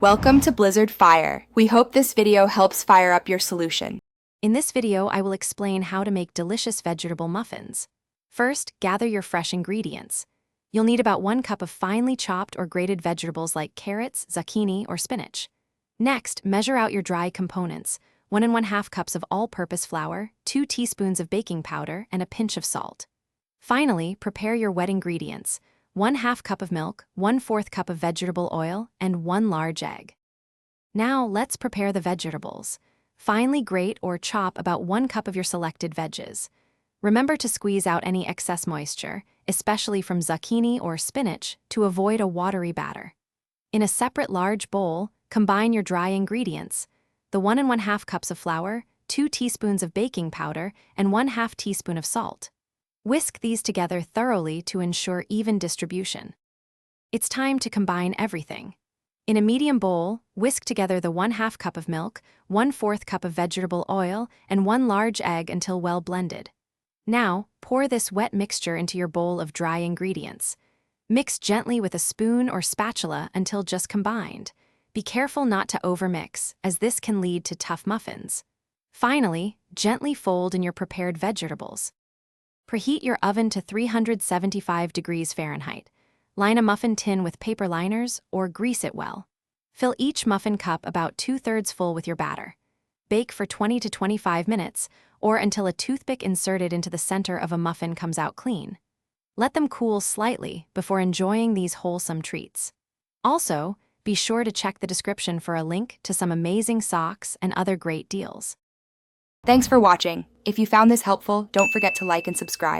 Welcome to Blizzard Fire. We hope this video helps fire up your solution. In this video, I will explain how to make delicious vegetable muffins. First, gather your fresh ingredients. You'll need about 1 cup of finely chopped or grated vegetables like carrots, zucchini, or spinach. Next, measure out your dry components: 1 1/2 cups of all-purpose flour, 2 teaspoons of baking powder, and a pinch of salt. Finally, prepare your wet ingredients: 1/2 cup of milk, 1/4 cup of vegetable oil, and 1 large egg. Now, let's prepare the vegetables. Finely grate or chop about 1 cup of your selected veggies. Remember to squeeze out any excess moisture, especially from zucchini or spinach, to avoid a watery batter. In a separate large bowl, combine your dry ingredients: the 1 1/2 cups of flour, 2 teaspoons of baking powder, and 1/2 teaspoon of salt. Whisk these together thoroughly to ensure even distribution. It's time to combine everything. In a medium bowl, whisk together the 1/2 cup of milk, 1/4 cup of vegetable oil, and 1 large egg until well blended. Now, pour this wet mixture into your bowl of dry ingredients. Mix gently with a spoon or spatula until just combined. Be careful not to overmix, as this can lead to tough muffins. Finally, gently fold in your prepared vegetables. Preheat your oven to 375 degrees Fahrenheit. Line a muffin tin with paper liners or grease it well. Fill each muffin cup about 2/3 full with your batter. Bake for 20 to 25 minutes, or until a toothpick inserted into the center of a muffin comes out clean. Let them cool slightly before enjoying these wholesome treats. Also, be sure to check the description for a link to some amazing socks and other great deals. Thanks for watching. If you found this helpful, don't forget to like and subscribe.